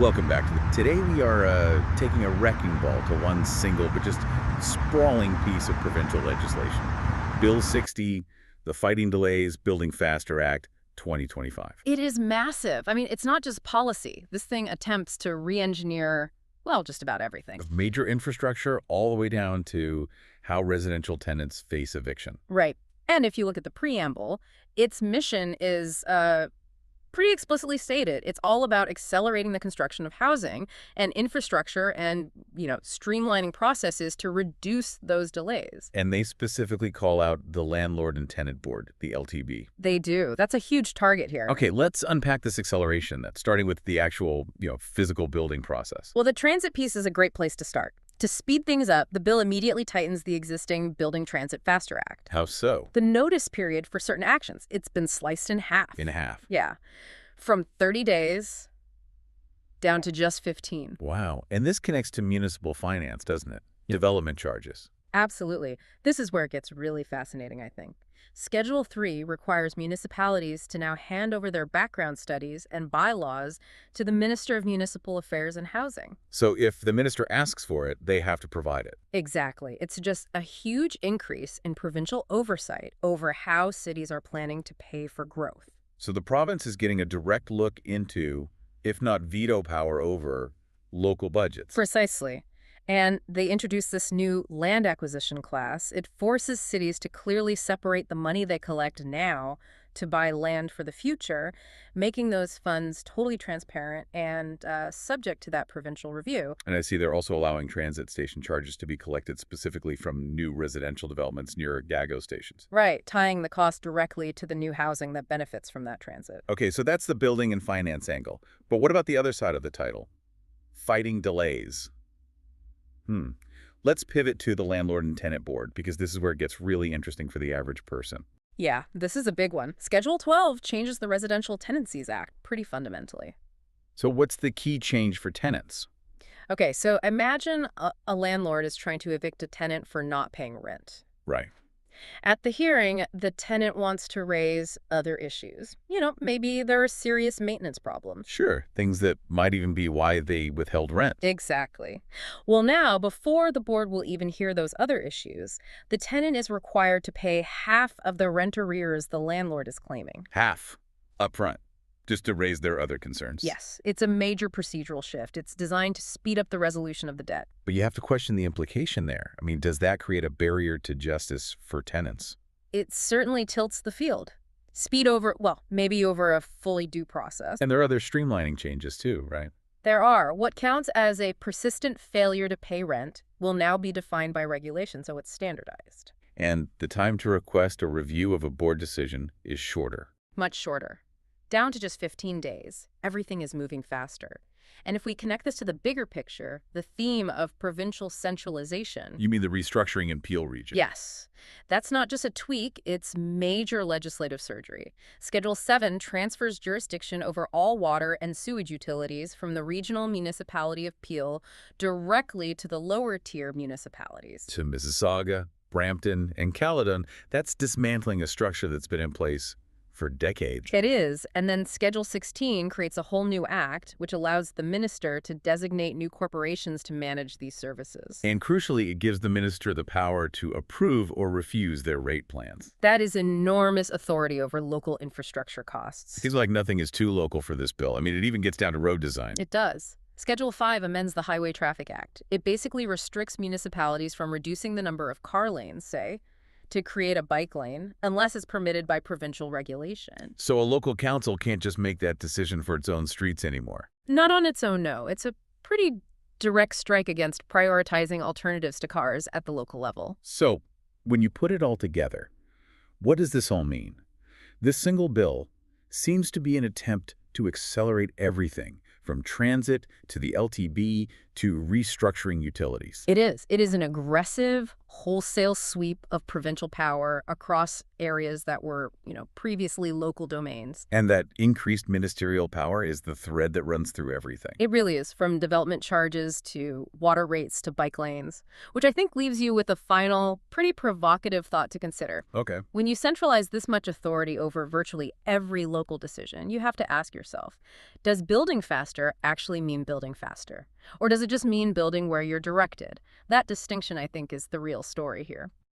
Welcome back today we are taking a wrecking ball to one single but just sprawling piece of provincial legislation. Bill 60, the Fighting Delays, Building Faster Act, 2025. It is massive. I mean, it's not just policy. This thing attempts to re-engineer, well, just about everything. Of major infrastructure all the way down to how residential tenants face eviction. Right. And if you look at the preamble, its mission is pretty explicitly stated. It's all about accelerating the construction of housing and infrastructure and, streamlining processes to reduce those delays. And they specifically call out the Landlord and Tenant Board, the LTB. They do. That's a huge target here. Okay, let's unpack this acceleration then, starting with the actual, physical building process. Well, the transit piece is a great place to start. To speed things up, the bill immediately tightens the existing Building Transit Faster Act. How so? The notice period for certain actions, it's been sliced in half. In half? Yeah. From 30 days down to just 15. Wow. And this connects to municipal finance, doesn't it? Development charges. Absolutely. This is where it gets really fascinating, I think. Schedule 3 requires municipalities to now hand over their background studies and bylaws to the Minister of Municipal Affairs and Housing. So if the minister asks for it, they have to provide it. Exactly. It's just a huge increase in provincial oversight over how cities are planning to pay for growth. So the province is getting a direct look into, if not veto power over, local budgets. Precisely. And they introduced this new land acquisition class. It forces cities to clearly separate the money they collect now to buy land for the future, making those funds totally transparent and subject to that provincial review. And I see they're also allowing transit station charges to be collected specifically from new residential developments near GAGO stations. Right, tying the cost directly to the new housing that benefits from that transit. Okay, so that's the building and finance angle. But what about the other side of the title? Fighting delays. Let's pivot to the Landlord and Tenant Board, because this is where it gets really interesting for the average person. Yeah, this is a big one. Schedule 12 changes the Residential Tenancies Act pretty fundamentally. So what's the key change for tenants? Okay, so imagine a landlord is trying to evict a tenant for not paying rent. Right. At the hearing, the tenant wants to raise other issues. Maybe there are serious maintenance problems. Sure, things that might even be why they withheld rent. Exactly. Well, now, before the board will even hear those other issues, the tenant is required to pay half of the rent arrears the landlord is claiming. Half, up front, just to raise their other concerns. Yes, it's a major procedural shift. It's designed to speed up the resolution of the debt. But you have to question the implication there. I mean, does that create a barrier to justice for tenants? It certainly tilts the field. Speed over, well, maybe over a fully due process. And there are other streamlining changes too, right? There are. What counts as a persistent failure to pay rent will now be defined by regulation, so it's standardized. And the time to request a review of a board decision is shorter. Much shorter. Down to just 15 days. Everything is moving faster. And if we connect this to the bigger picture, the theme of provincial centralization... You mean the restructuring in Peel region? Yes. That's not just a tweak, it's major legislative surgery. Schedule 7 transfers jurisdiction over all water and sewage utilities from the regional municipality of Peel directly to the lower-tier municipalities. To Mississauga, Brampton, and Caledon. That's dismantling a structure that's been in place for decades. It is, and then Schedule 16 creates a whole new act which allows the minister to designate new corporations to manage these services. And crucially, it gives the minister the power to approve or refuse their rate plans. That is enormous authority over local infrastructure costs. It seems like nothing is too local for this bill. I mean, it even gets down to road design. It does. Schedule 5 amends the Highway Traffic Act. It basically restricts municipalities from reducing the number of car lanes, say, to create a bike lane, unless it's permitted by provincial regulation. So a local council can't just make that decision for its own streets anymore? Not on its own, no. It's a pretty direct strike against prioritizing alternatives to cars at the local level. So, when you put it all together, what does this all mean? This single bill seems to be an attempt to accelerate everything, from transit to the LTB to restructuring utilities. It is. It is an aggressive, wholesale sweep of provincial power across areas that were, previously local domains. And that increased ministerial power is the thread that runs through everything. It really is, from development charges to water rates to bike lanes, which I think leaves you with a final, pretty provocative thought to consider. Okay. When you centralize this much authority over virtually every local decision, you have to ask yourself, does building faster actually mean building faster? Or does it just mean building where you're directed? That distinction, I think, is the real story here.